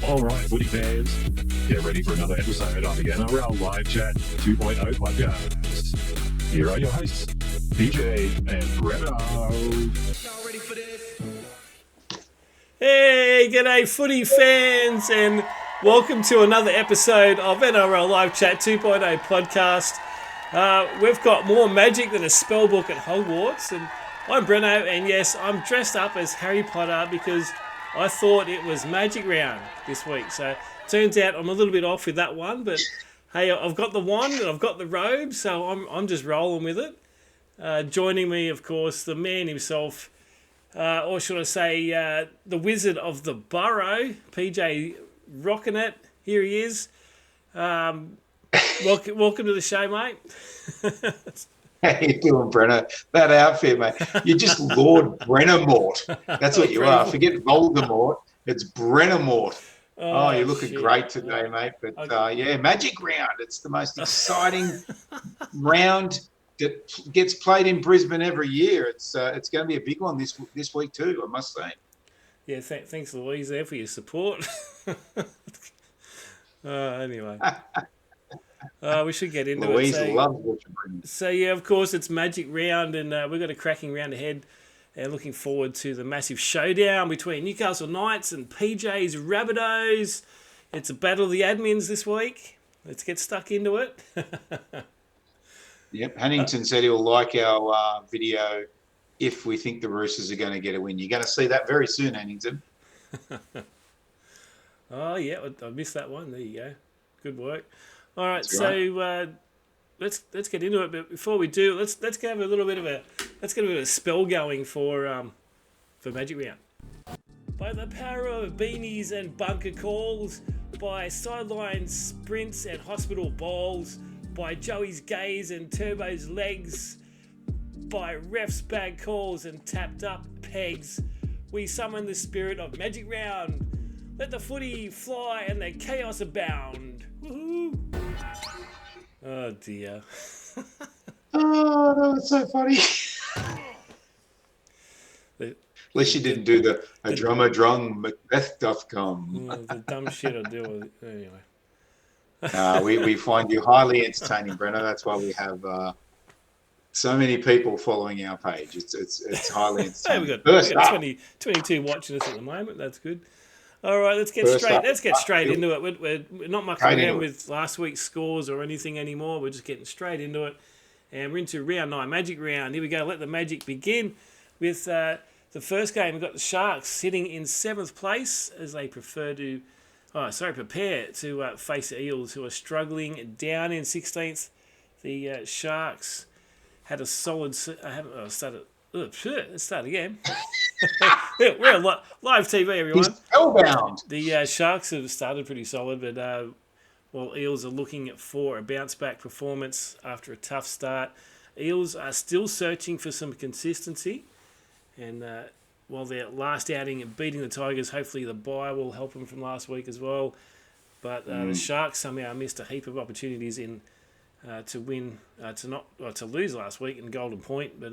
All right, footy fans, get ready for another episode of the NRL Live Chat 2.0 podcast. Here are your hosts, PJ and Brennan. Ready for this? Hey, g'day footy fans, and welcome to another episode of NRL Live Chat 2.0 podcast. We've got more magic than a spellbook at Hogwarts, and I'm Brenno, and yes, I'm dressed up as Harry Potter because I thought it was Magic Round this week. So turns out I'm a little bit off with that one, but hey, I've got the wand and I've got the robe, so I'm just rolling with it. Joining me, of course, the man himself. Or should I say, the Wizard of the Burrow, PJ, rocking it. Here he is. Welcome to the show, mate. How you doing, Brenner? That outfit, mate. You're just Lord Brennermort. That's what you are. Forget Voldemort. It's Brennermort. Oh, you're looking great today, mate. But yeah, Magic Round. It's the most exciting round that gets played in Brisbane every year. It's going to be a big one this week too, I must say. Yeah, thanks, Louise, there for your support. Anyway. We should get into Louise it. loves what you bring. So, yeah, of course, it's Magic Round, and we've got a cracking round ahead. And looking forward to the massive showdown between Newcastle Knights and PJ's Rabbitohs. It's a battle of the admins this week. Let's get stuck into it. Yep, Huntington said he'll like our video if we think the Roosters are going to get a win. You're going to see that very soon, Huntington. Oh, yeah, I missed that one. There you go. Good work. All right, That's so right. let's get into it. But before we do, let's have a little bit of a spell going for Magic Round. By the power of beanies and bunker calls, by sideline sprints and hospital balls, by Joey's gaze and Turbo's legs, by refs' bag calls and tapped up pegs, we summon the spirit of Magic Round. Let the footy fly and the chaos abound. Woohoo! Oh dear. Oh, that was so funny. At least you didn't do a drummer drum Macbeth doth come. The dumb shit I do. Anyway. We find you highly entertaining, Brenner. That's why we have so many people following our page. It's highly entertaining. Hey, we got 22 watching us at the moment. That's good. All right, let's get straight into it. We're not mucking around with last week's scores or anything anymore. We're just getting straight into it, and we're into round 9, Magic Round. Here we go. Let the magic begin with the first game. We've got the Sharks sitting in 7th place as they prepare to face the Eels, who are struggling down in 16th. The Sharks had a solid. Let's start again. We're on live TV, everyone. He's spellbound. The Sharks have started pretty solid, but while Eels are looking for a bounce-back performance after a tough start, Eels are still searching for some consistency. And while their last outing and beating the Tigers, hopefully the bye will help them from last week as well. But the Sharks somehow missed a heap of opportunities to lose last week in Golden Point, but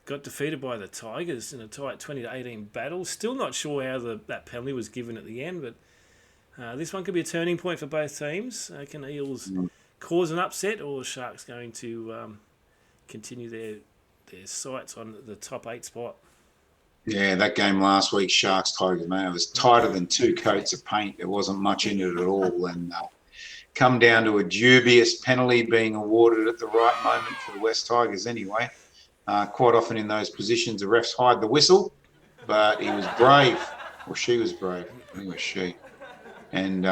got defeated by the Tigers in a tight 20-18 battle. Still not sure how that penalty was given at the end, but this one could be a turning point for both teams. Can Eels cause an upset, or the Sharks going to continue their sights on the top 8 spot? Yeah, that game last week, Sharks-Tigers, man, it was tighter than 2 coats of paint. There wasn't much in it at all, and come down to a dubious penalty being awarded at the right moment for the West Tigers anyway. Quite often in those positions, the refs hide the whistle, but he was brave, or she was brave. I think it was she. And,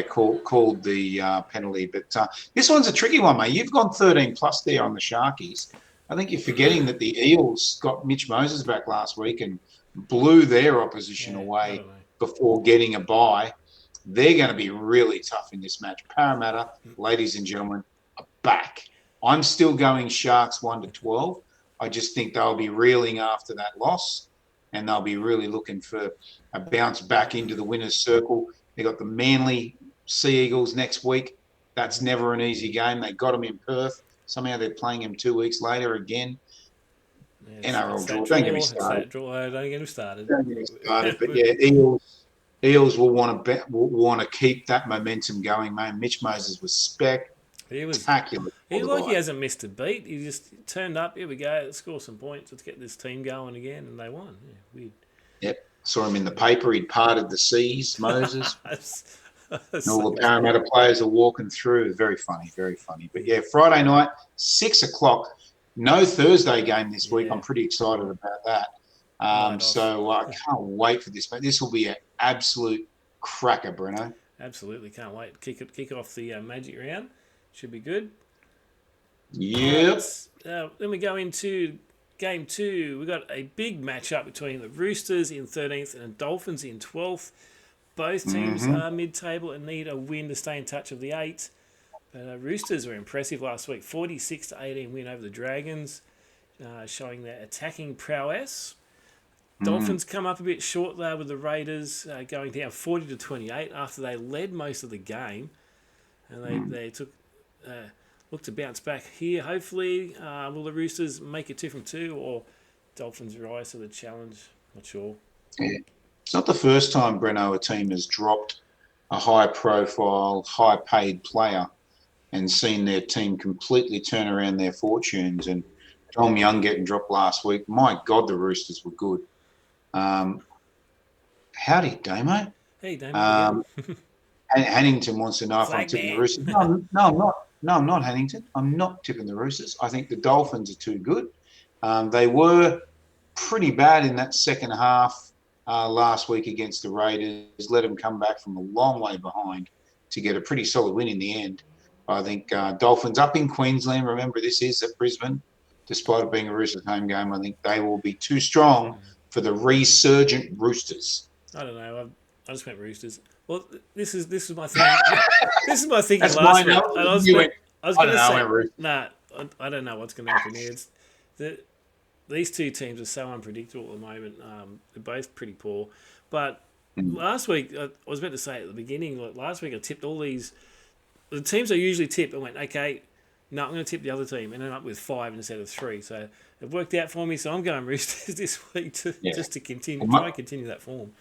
called the penalty. But this one's a tricky one, mate. You've gone 13+ there on the Sharkies. I think you're forgetting that the Eels got Mitch Moses back last week and blew their opposition away before getting a bye. They're going to be really tough in this match. Parramatta, ladies and gentlemen, are back. I'm still going Sharks 1-12. I just think they'll be reeling after that loss, and they'll be really looking for a bounce back into the winner's circle. They got the Manly Sea Eagles next week. That's never an easy game. They got them in Perth. Somehow they're playing them 2 weeks later again. NRL draw. Don't get me started. Don't get me started. Don't get me started. But yeah, Eagles Eels will want to keep that momentum going, man. Mitch Moses was He was spectacular. he like he hasn't missed a beat. He just turned up. Here we go. Let's score some points. Let's get this team going again, and they won. Yeah, weird. Yep. Saw him in the paper. He'd parted the seas, Moses. And all the Parramatta players are walking through. Very funny, very funny. But yeah, Friday night, 6 o'clock. No Thursday game this week. Yeah. I'm pretty excited about that. So I can't wait for this. But this will be an absolute cracker, Breno. Absolutely, can't wait. Kick off the Magic round. Should be good. Yep. Then we go into game 2. We got a big matchup between the Roosters in 13th and the Dolphins in 12th. Both teams are mid-table and need a win to stay in touch of the 8. But Roosters were impressive last week. 46-18 win over the Dragons, showing their attacking prowess. Dolphins come up a bit short there with the Raiders going down 40-28 after they led most of the game. And they took look to bounce back here. Hopefully, will the Roosters make it 2 from 2 or Dolphins rise to the challenge? Not sure. Yeah. It's not the first time, Breno, a team has dropped a high-profile, high-paid player and seen their team completely turn around their fortunes. And Tom Young getting dropped last week. My God, the Roosters were good. Howdy, Damo. Hey, Damo. Hannington wants to know if I'm tipping the Roosters. No, I'm not. No, I'm not, Hannington. I'm not tipping the Roosters. I think the Dolphins are too good. They were pretty bad in that second half last week against the Raiders. Let them come back from a long way behind to get a pretty solid win in the end. I think Dolphins up in Queensland. Remember, this is at Brisbane. Despite it being a Roosters home game, I think they will be too strong for the resurgent Roosters. I don't know. I just went Roosters. Well, this is my thing. This is my thinking That's last mine. week. I was going to say, Roosters. I don't know what's going to happen here. These two teams are so unpredictable at the moment. They're both pretty poor. But last week, I was meant to say at the beginning, like last week I tipped all the teams I usually tip and went, okay, no, I'm going to tip the other team and ended up with 5 instead of 3. So it worked out for me. So I'm going Roosters this week just to continue, try and continue that form.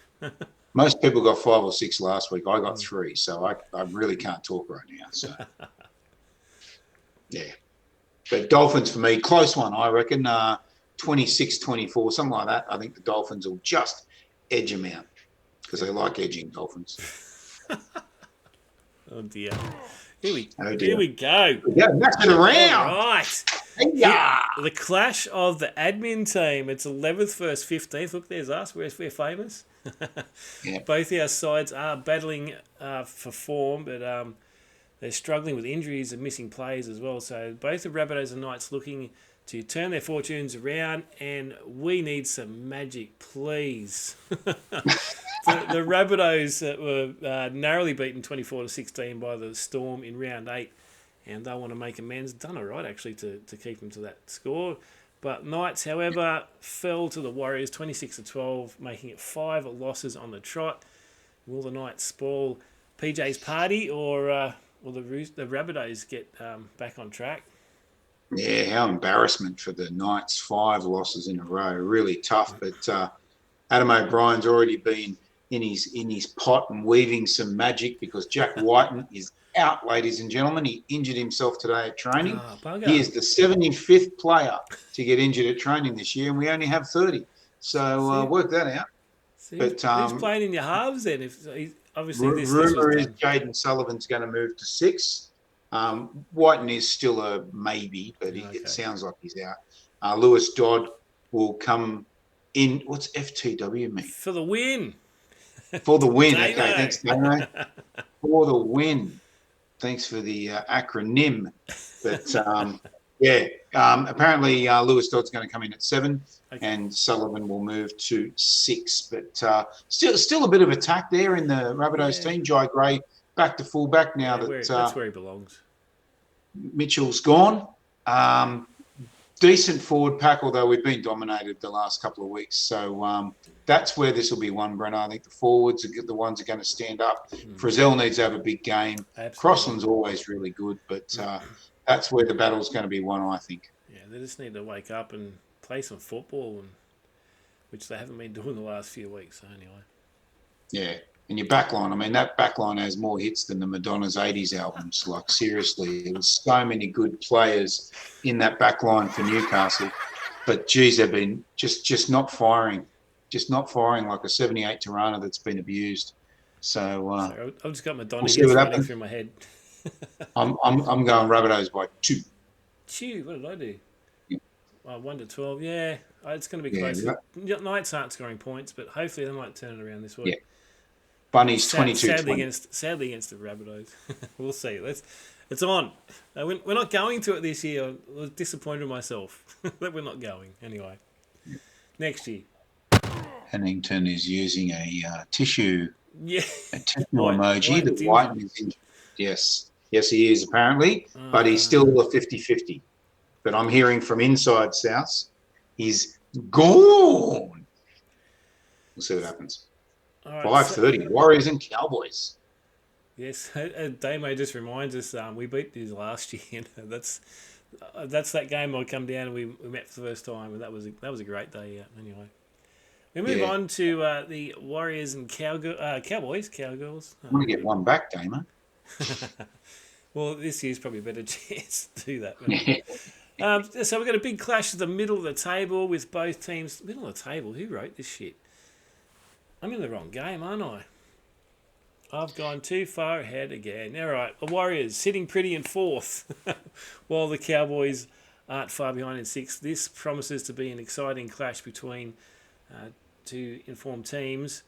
Most people got 5 or 6 last week. I got 3, so I really can't talk right now. So yeah, but Dolphins for me, close one. I reckon 26-24, something like that. I think the Dolphins will just edge them out because they like edging Dolphins. Oh dear. Here we go. Yeah, that's it around. All right. Yeah. The clash of the admin team. It's 11th versus 15th. Look, there's us. We're famous. Yeah. Both our sides are battling for form, but they're struggling with injuries and missing players as well. So both the Rabbitohs and Knights looking to turn their fortunes around, and we need some magic, please. The Rabbitohs were narrowly beaten 24-16 by the Storm in round 8, and they want to make amends. Done all right, actually, to keep them to that score. But Knights, however, fell to the Warriors 26-12, making it 5 losses on the trot. Will the Knights spoil PJ's party, or will the Rabbitohs get back on track? Yeah, how embarrassment for the Knights. 5 losses in a row. Really tough. But Adam O'Brien's already been in his pot and weaving some magic because Jack Whiten is out, ladies and gentlemen. He injured himself today at training. He is the 75th player to get injured at training this year, and we only have 30. So work that out. But who's playing in your halves then? If obviously this rumour is Jaden Sullivan's going to move to 6. Whiten is still a maybe, but it sounds like he's out. Lewis Dodd will come in. What's FTW mean? For the win. For the win. Okay, thanks, Dano. For the win. Thanks for the acronym. But apparently Lewis Dodd's going to come in at 7, and Sullivan will move to 6. But still a bit of attack there in the Rabbitohs team. Jai Gray back to fullback now that's where he belongs. Mitchell's gone. Decent forward pack, although we've been dominated the last couple of weeks. So that's where this will be won, Brennan. I think the forwards are the ones who are going to stand up. Frizzell needs to have a big game. Absolutely. Crossland's always really good, but that's where the battle's going to be won, I think. Yeah, they just need to wake up and play some football, which they haven't been doing the last few weeks, anyway. Yeah. And your backline, I mean, that backline has more hits than the Madonna's 80s albums. Like, seriously, there was so many good players in that backline for Newcastle. But, geez, they've been just not firing. Just not firing like a 78 Tirana that's been abused. So, So I've just got Madonna we'll see hits what running happens. through my head. I'm going Rabbitohs by 2. Chew, what did I do? Yeah. 1 to 12. Yeah, it's going to be Yeah, close. yeah. Knights aren't scoring points, but hopefully they might turn it around this week. Yeah. Bunnies 22-20. Sadly against the Rabbitohs. We'll see. It's on. We're not going to it this year. I was disappointed in myself that we're not going. Anyway, next year. Pennington is using a tissue Yeah. emoji. The Whiten is injured. Yes, he is apparently, but he's still a 50-50. But I'm hearing from inside South, he's gone. We'll see what happens. All right, 5:30. Warriors and Cowboys. Yes, Damo just reminds us we beat these last year. That's that game I come down and we met for the first time, and that was a great day. Anyway, we move on to the Warriors and Cowboys. Cowgirls. I'm going to get one back, Damo. Well, this year's probably a better chance to do that. So we've got a big clash at the middle of the table with both teams. Middle of the table? Who wrote this shit? I'm in the wrong game, aren't I? I've gone too far ahead again. All right, the Warriors sitting pretty in 4th, while the Cowboys aren't far behind in 6th. This promises to be an exciting clash between two informed teams.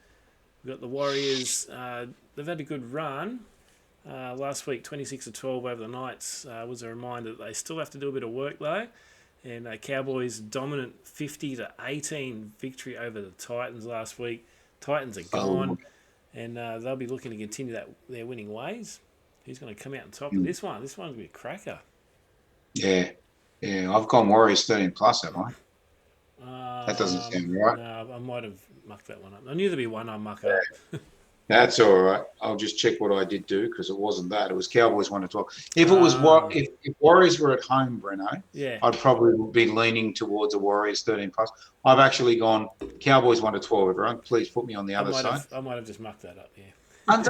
We've got the Warriors. They've had a good run. Last week, 26-12 over the Knights was a reminder that they still have to do a bit of work, though. And Cowboys dominant 50-18 victory over the Titans last week. Titans are gone. And they'll be looking to continue their winning ways. Who's going to come out on top of this one? This one's going to be a cracker. Yeah. I've gone Warriors 13 plus, have I? That doesn't sound right. No, I might have mucked that one up. I knew there'd be one I muck up. That's all right. I'll just check what I did do because it wasn't that. It was Cowboys 1 to 12. If it was if Warriors were at home, Breno, I'd probably be leaning towards a Warriors 13 plus. I've actually gone Cowboys 1 to 12. Everyone, please put me on the other side. I might have just mucked that up. Yeah.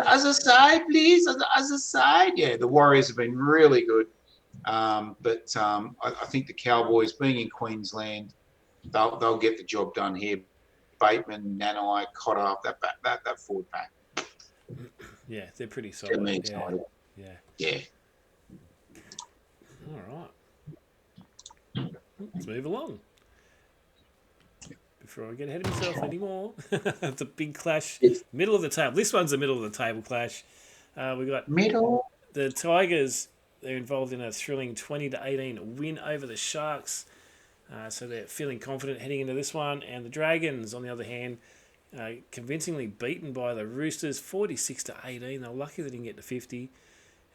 As a side, please. As a side. Yeah, the Warriors have been really good, but I think the Cowboys, being in Queensland, they'll get the job done here. Bateman, Nanai, Cotter, that forward pack. Yeah, they're pretty solid. Yeah. All right. Let's move along. Before I get ahead of myself anymore. It's a big clash. Middle of the table. This one's the middle of the table clash. We got the Tigers. They're involved in a thrilling 20-18 win over the Sharks. So they're feeling confident heading into this one. And the Dragons, on the other hand, convincingly beaten by the Roosters, 46-18. They're lucky they didn't get to 50,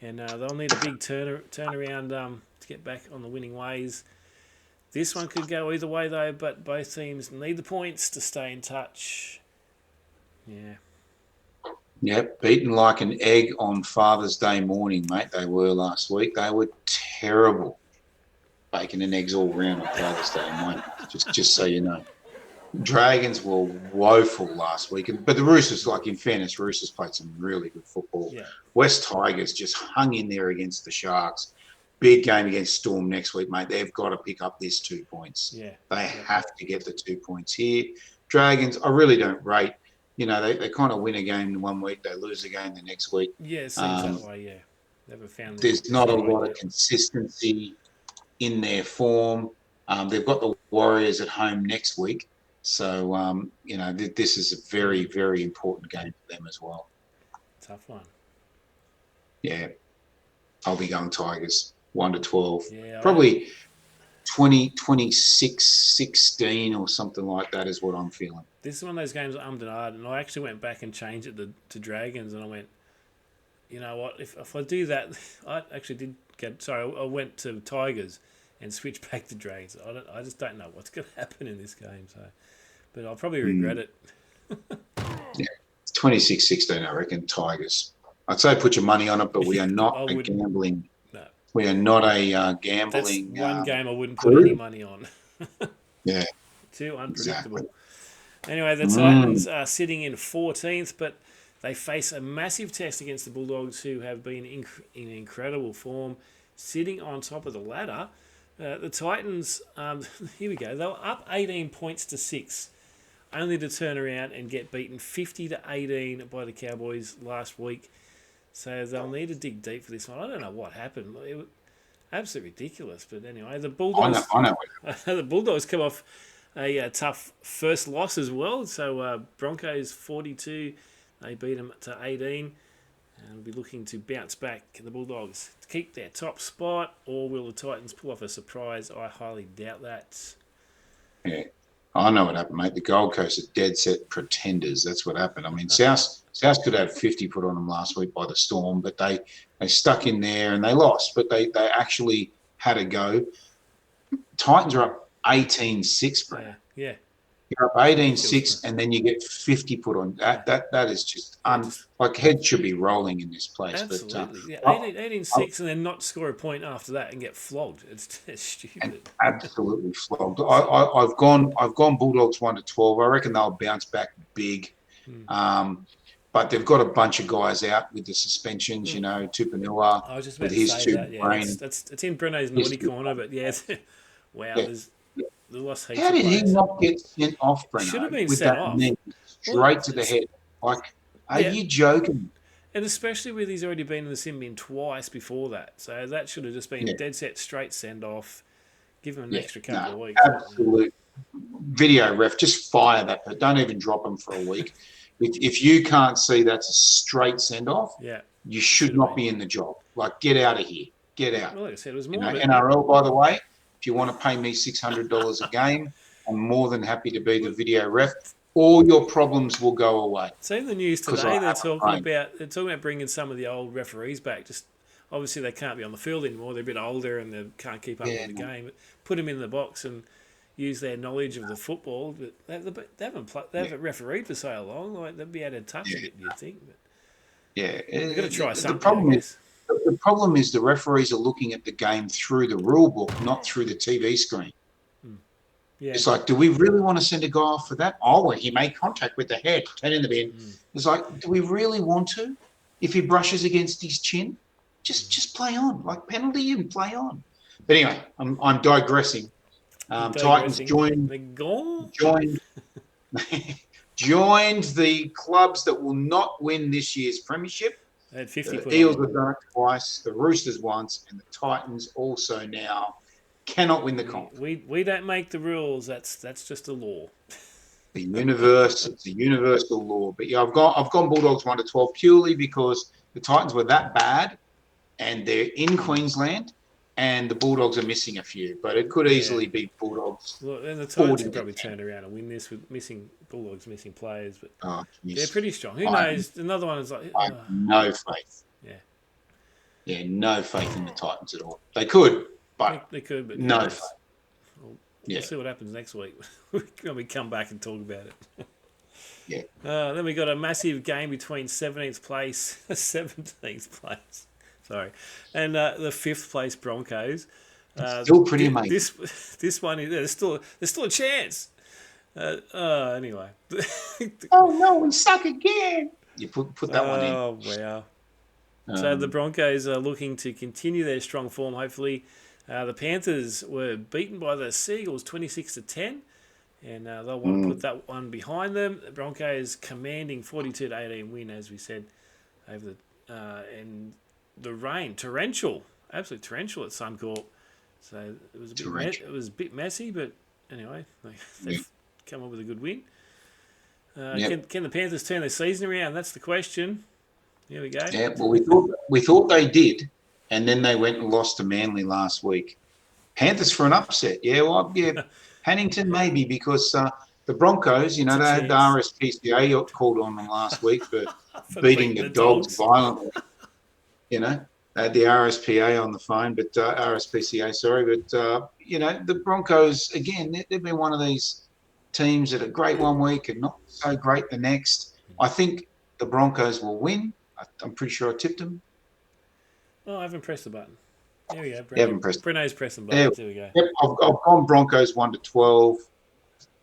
and they'll need a big turnaround to get back on the winning ways. This one could go either way though, but both teams need the points to stay in touch. Yeah. Yep, beaten like an egg on Father's Day morning, mate. They were last week. They were terrible. Bacon and eggs all round on Father's Day, mate. Just so you know. Dragons were woeful last week, but the Roosters, like in fairness, Roosters played some really good football. Yeah. West Tigers just hung in there against the Sharks. Big game against Storm next week, mate. They've got to pick up this 2 points. Yeah. They have to get the 2 points here. Dragons, I really don't rate. You know, they kind of win a game in 1 week, they lose a game the next week. Yeah, it seems that way, yeah. Never found there's not a lot of consistency in their form. They've got the Warriors at home next week. So, this is a very, very important game for them as well. Tough one. Yeah. I'll be going Tigers, 1 to 12. Yeah, probably 20, 26, 16 or something like that is what I'm feeling. This is one of those games that and I actually went back and changed it to Dragons, and I went, you know what, if I do that, I actually did I went to Tigers and switched back to Dragons. I just don't know what's going to happen in this game, so... But I'll probably regret it. Yeah, it's 26-16, I reckon, Tigers. I'd say put your money on it, but we are not a gambling. No. We are not a gambling. That's one game I wouldn't put any money on. Yeah. Too unpredictable. Exactly. Anyway, the Titans are sitting in 14th, but They face a massive test against the Bulldogs, who have been in incredible form, sitting on top of the ladder. The Titans, here we go. They were up 18 points to 6, only to turn around and get beaten 50-18 by the Cowboys last week. So they'll need to dig deep for this one. I don't know what happened. It was absolutely ridiculous. But anyway, the Bulldogs. I know. The Bulldogs come off a tough first loss as well. So Broncos 42, they beat them to 18. And we'll be looking to bounce back the Bulldogs to keep their top spot, or will the Titans pull off a surprise? I highly doubt that. Yeah, I know what happened, mate. The Gold Coast are dead set pretenders. That's what happened. I mean, South could have 50 put on them last week by the Storm, but they stuck in there and they lost. But they actually had a go. Titans are up 18-6, bro. Yeah. You're up 18-6, and then you get 50 put on. That is just like heads should be rolling in this place. Absolutely. But, 18-6 and then not score a point after that and get flogged. It's stupid. Absolutely flogged. I've gone Bulldogs 1-12. I reckon they'll bounce back big. But they've got a bunch of guys out with the suspensions. You know, Tupanua. I was just about to say that. Yeah, it's in Breno's naughty corner, but yeah. Wow, there's the lost heaps. How did he players. not get sent off, Breno? Should have been with sent that off. knee straight to the head. Like, are you joking? And especially with he's already been in the sin bin twice before that, so that should have just been dead set straight send off. Give him an extra couple of weeks. Absolute video ref, just fire that, but don't even drop him for a week. If you can't see that's a straight send off, you should not be in the job. Like, get out of here. Get out. Well, like I said, it was more. NRL, by the way. If you want to pay me $600 a game, I'm more than happy to be the video ref. All your problems will go away. See the news today. They're talking about bringing some of the old referees back. Just obviously they can't be on the field anymore. They're a bit older and they can't keep up with the game. But put them in the box and use their knowledge of the football. But they haven't refereed for so long. Like they'd be able to touch a bit. You'd think. But they've got to try something. The problem is the referees are looking at the game through the rule book, not through the TV screen. Yeah. It's like, do we really want to send a guy off for that? Oh, well, he made contact with the head, 10 in the bin. It's like, do we really want to? If he brushes against his chin, just play on. Like, penalty and play on. But anyway, I'm digressing. Titans joined the clubs that will not win this year's premiership. They had 50 the Eels have done it twice, the Roosters once, and the Titans also now cannot win the comp. We don't make the rules. That's just a law. It's a universal law. But yeah, I've gone Bulldogs 1-12 purely because the Titans were that bad, and they're in Queensland, and the Bulldogs are missing a few. But it could easily be Bulldogs. Well, and the Titans will probably turn around and win this with Bulldogs missing players, but they're pretty strong. Who knows? Another one is like I have no faith. Yeah, no faith in the Titans at all. They could, but they could, but no faith. We'll see what happens next week when we come back and talk about it. Yeah. Then we got a massive game between 17th place, and the 5th place Broncos. Still pretty amazing. This one is there's still a chance. Anyway. Oh no, we suck again. You put that one in. Oh wow. So the Broncos are looking to continue their strong form. Hopefully, the Panthers were beaten by the Seagulls 26-10, and they'll want to put that one behind them. The Broncos commanding 42-18 win, as we said, over and the rain absolutely torrential at Suncorp. So it was a bit messy, but anyway, they've come up with a good win. Can the Panthers turn their season around? That's the question. Here we go. Yeah, well, we thought they did, and then they went and lost to Manly last week. Panthers for an upset. Hannington maybe because the Broncos, they had the RSPCA called on them last week for beating the Dogs violently. They had the RSPA on the phone, but RSPCA, sorry. But, the Broncos, again, they've been one of these teams that are great one week and not so great the next. I think the Broncos will win. I'm pretty sure I tipped them. Oh, I haven't pressed the button. There we go. You haven't pressed Breno's pressing buttons. There we go. Yep, I've gone Broncos 1-12. I was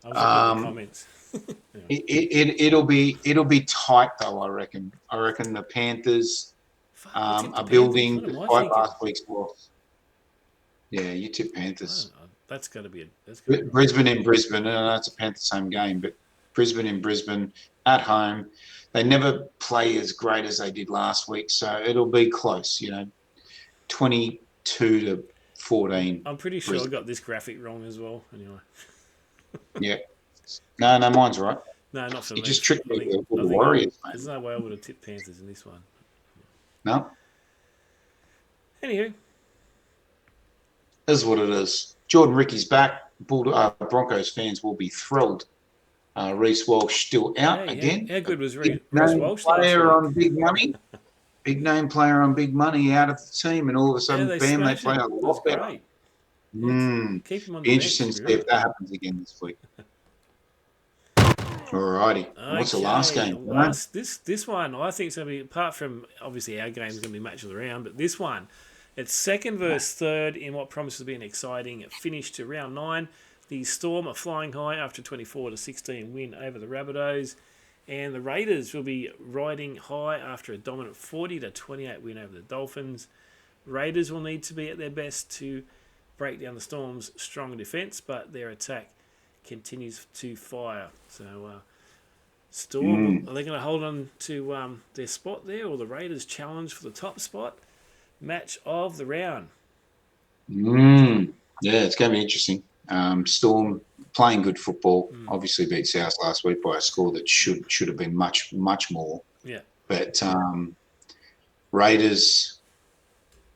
looking at the comments. It'll be tight though. I reckon. The Panthers Fuck, I tipped the are Panthers. building What am I despite thinking? last week's loss. Yeah, you tip Panthers. That's got to be Brisbane in Brisbane. I know it's a Panthers home game, but Brisbane in Brisbane at home. They never play as great as they did last week, so it'll be close. 22-14. I'm pretty sure Brisbane. I got this graphic wrong as well. Anyway. Yeah. No, mine's right. No, not for me. You just tricked me with the I think Warriors, mate. there's no way I would have tipped Panthers in this one. No? Anywho. This is what it is. Jordan Ricky's back. Broncos fans will be thrilled. Reece Walsh still out again. How good was Big Reece name Walsh player last on big money. Big name player on big money out of the team, and all of a sudden, bam, they play a lot better. Keep him on Be the interesting to bench, see if that happens again this week. Alrighty. What's the last game? This one, I think it's going to be, apart from obviously our game is going to be match of the round, but this one, it's second versus third in what promises to be an exciting finish to round 9. The Storm are flying high after a 24-16 win over the Rabbitohs, and the Raiders will be riding high after a dominant 40-28 win over the Dolphins. Raiders will need to be at their best to break down the Storm's strong defence, but their attack continues to fire. So, Storm, are they going to hold on to their spot there, or the Raiders challenge for the top spot? Match of the round. Yeah, it's going to be interesting. Storm playing good football. Obviously beat South last week by a score that should have been much more. Yeah. But Raiders,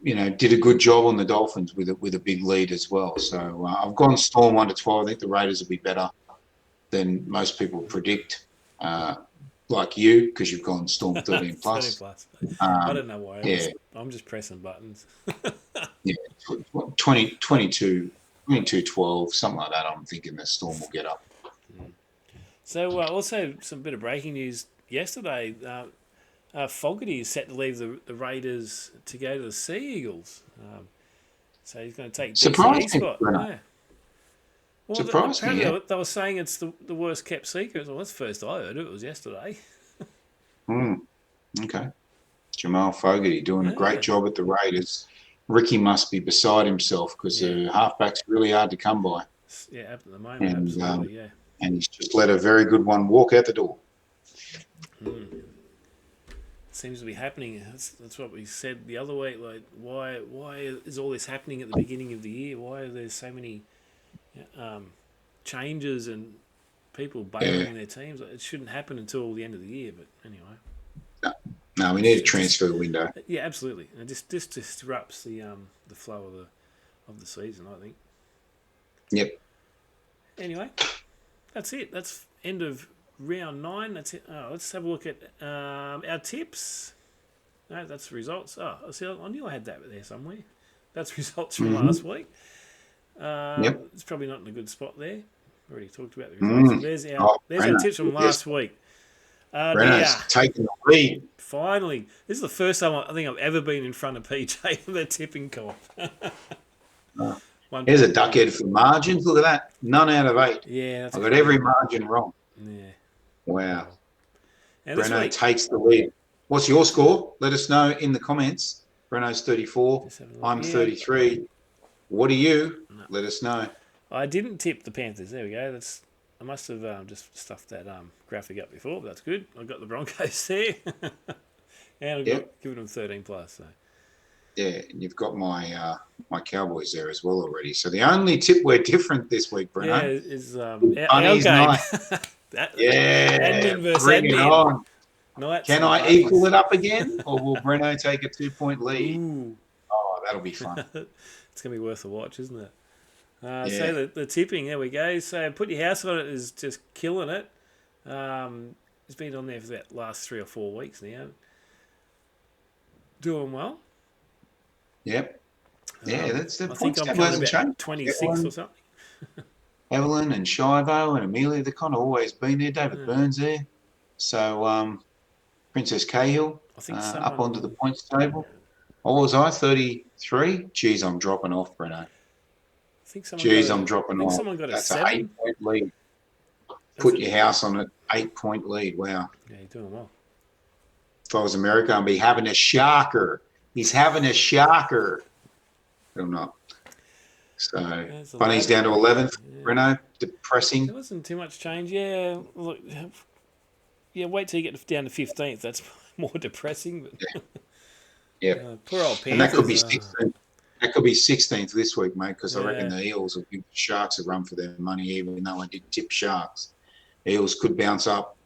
did a good job on the Dolphins with a big lead as well. So I've gone Storm 1-12. I think the Raiders will be better than most people predict. Like you, because you've gone Storm 13 plus. 13 plus. I don't know why. Yeah. I'm just pressing buttons. Yeah, 22, 12, something like that. I'm thinking the Storm will get up. So also some bit of breaking news yesterday. Fogarty is set to leave the Raiders to go to the Sea Eagles. So he's going to take DCE spot. Yeah. Well, Surprised me. Yeah. They were saying it's the worst kept secret. Well, that's the first I heard it. It was yesterday. Okay. Jamal Fogarty doing a great job at the Raiders. Ricky must be beside himself because the halfback's really hard to come by. Yeah, at the moment, absolutely, yeah. And he's just let a very good one walk out the door. Seems to be happening. That's what we said the other week. Like, why is all this happening at the beginning of the year? Why are there so many changes and people bailing their teams? Like, it shouldn't happen until the end of the year. But anyway, no, we need a transfer window. Yeah, absolutely. And this disrupts the flow of the season, I think. Yep. Anyway, that's it. That's end of round 9. That's it. Oh, let's have a look at our tips. No, that's the results. Oh, see, I knew I had that there somewhere. That's results from last week. It's probably not in a good spot there. Already talked about the results. There's our tips from last week. Brenner's taking the lead. Finally, this is the first time I think I've ever been in front of PJ for the tipping comp. Here's a duckhead for margins. Look at that. None out of 8. Yeah, I've got every margin wrong. Yeah. Wow. And Brenno takes the lead. What's your score? Let us know in the comments. Brenno's 34. I'm 33. What are you? No. Let us know. I didn't tip the Panthers. There we go. I must have just stuffed that graphic up before, but that's good. I got the Broncos there, and I've given them 13 plus. So. Yeah, and you've got my my Cowboys there as well already. So the only tip we're different this week, Brenno, is our game. Admin versus bring admin. It on. Nights Can I equal it up again, or will Brenno take a 2-point lead? Ooh. Oh, that'll be fun. It's going to be worth a watch, isn't it? So the tipping, there we go. So Put Your House On It is just killing it. It's been on there for the last 3 or 4 weeks now. Doing well. Yep. Yeah, that's the I think I'm hasn't changed. 26 or something. Evelyn and Shivo and Amelia, they've kind of always been there. David Burns there. So Princess Cahill up onto the points table. What was I, 33? Geez, I'm dropping off, Brenno. I'm dropping off. Someone got That's a 7. 8-point lead. put your house on an 8-point lead. Wow. Yeah, you're doing well. If I was America, I'd be having a sharker. He's having a sharker. Or not. So, Bunny's down to 11th. Yeah. Breno, depressing. There wasn't too much change. Yeah, look, wait till you get down to 15th. That's more depressing. But yeah. Poor old Panthers. And that could be 16th. That could be 16th this week, mate, because I reckon the Eels will give the Sharks a run for their money, even though I did tip Sharks. Eels could bounce up.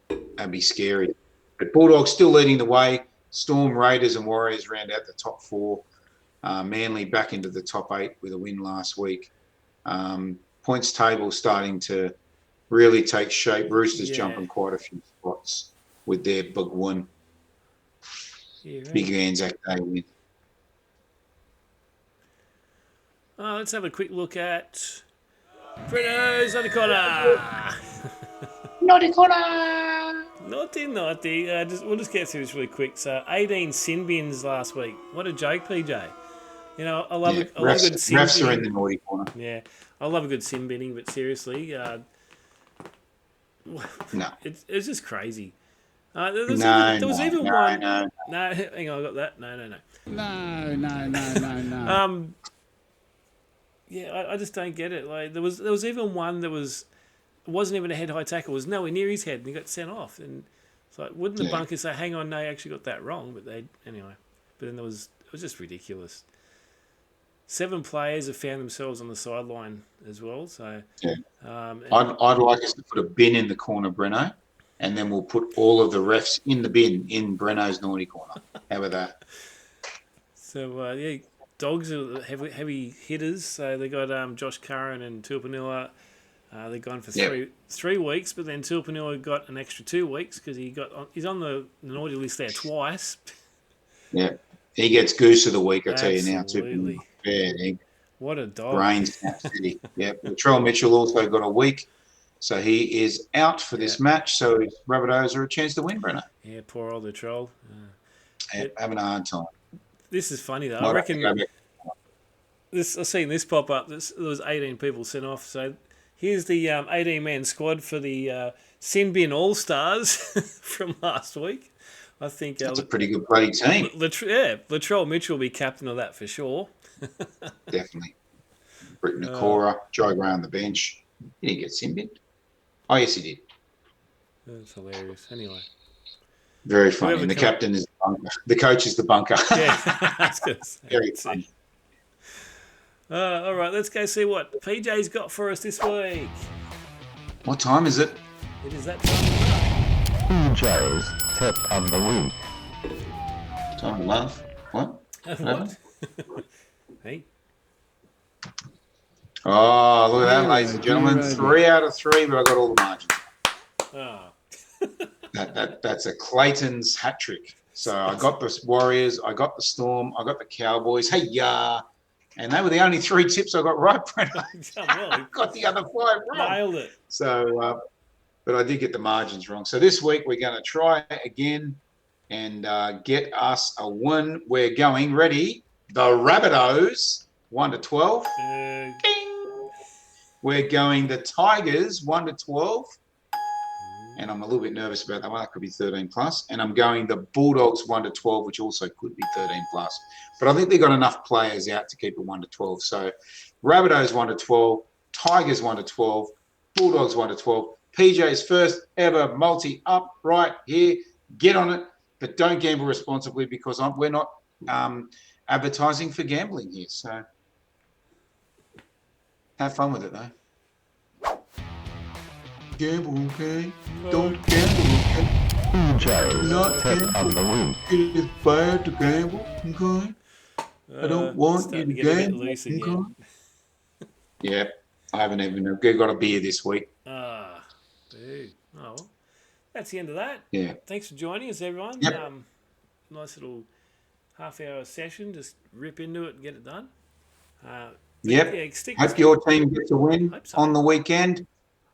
That'd be scary. But Bulldogs still leading the way. Storm, Raiders and Warriors round out the top 4. Manly back into the top 8 with a win last week. Points table starting to really take shape. Roosters jumping quite a few spots with their big win. Big Anzac Day win. Let's have a quick look at Breno's Naughty Corner. Naughty Corner! Naughty. We'll just get through this really quick. So, 18 sin bins last week. What a joke, PJ. You know, I love a good sin refs binning. are in the naughty corner. Yeah, I love a good sin binning, but seriously, no. It's just crazy. There was even one. No, hang on, I got that. No. No. Yeah, I just don't get it. Like there was even one that wasn't even a head-high tackle. It was nowhere near his head, and he got sent off. And it's like, wouldn't the bunkers say, "Hang on, no, you actually got that wrong"? But anyway. But then it was just ridiculous. 7 players have found themselves on the sideline as well. So I'd like us to put a bin in the corner, Breno, and then we'll put all of the refs in the bin in Breno's naughty corner. How about that? So Dogs are heavy hitters. So they got Josh Curran and Tupanua. They're gone for 3 weeks, but then Tupanua got an extra 2 weeks because he's on the naughty list there twice. Yeah, he gets goose of the week. I tell you now, Absolutely. Tupanua. What a dog. Brain snap city. Yeah, Latrell Mitchell also got a week, so he is out for this match. So his Rabbitohs are a chance to win, Breno. Yeah, poor old Latrell. Having a hard time. This is funny though. I reckon I've seen this pop up. There was 18 people sent off. So here's the 18-man squad for the Sin Bin All-Stars from last week. I think that's a pretty good bloody team. Latrell Mitchell will be captain of that for sure. Definitely. Britton Nakora, Joe Gray on the bench. He didn't get sin binned. Oh, yes, he did. That's hilarious. Anyway. Very funny. And the captain is the bunker. The coach is the bunker. Yeah, that's good. Very funny. All right, let's go see what PJ's got for us this week. What time is it? It is that time. PJ's tip of the week. Time of love. What? What? Hey. Oh, look at that, ladies and gentlemen. 3 out of 3, but I got all the margins. Oh. That's a Clayton's hat trick. So I got the Warriors, I got the Storm, I got the Cowboys. Hey, yeah. And they were the only 3 tips I got right, Brent. I got the other 5 wrong. Nailed it. So, but I did get the margins wrong. So this week we're going to try again and get us a win. We're going, ready, the Rabbitohs, 1 to 12. Ding. We're going the Tigers, 1 to 12. And I'm a little bit nervous about that one. That could be 13 plus. And I'm going the Bulldogs 1 to 12, which also could be 13 plus. But I think they've got enough players out to keep it 1 to 12. So Rabbitohs 1 to 12, Tigers 1 to 12, Bulldogs 1 to 12. PJ's first ever multi up right here. Get on it, but don't gamble responsibly because we're not advertising for gambling here. So have fun with it though. Gamble, okay? Don't gamble, okay? PJ's Not tip gamble. of the week. It is bad to gamble, okay? I don't want you to gamble, okay? Yeah, I haven't even got a beer this week. Dude. Oh, well, that's the end of that. Yeah. Thanks for joining us, everyone. Yep. Nice little half-hour session. Just rip into it and get it done. Yep. Yeah, hope your team gets a win on the weekend.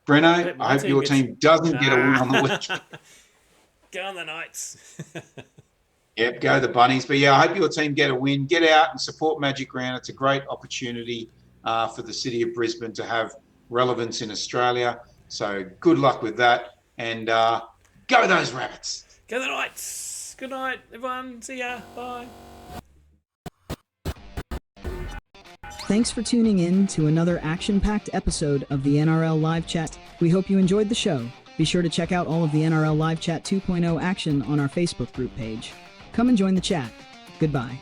Breno, I hope your team doesn't get a win on the weekend. Go on the Knights. Yep, go the Bunnies. But yeah, I hope your team get a win. Get out and support Magic Round. It's a great opportunity for the city of Brisbane to have relevance in Australia. So good luck with that, and go those Rabbits. Go the Knights. Good night, everyone. See ya. Bye. Thanks for tuning in to another action-packed episode of the NRL Live Chat. We hope you enjoyed the show. Be sure to check out all of the NRL Live Chat 2.0 action on our Facebook group page. Come and join the chat. Goodbye.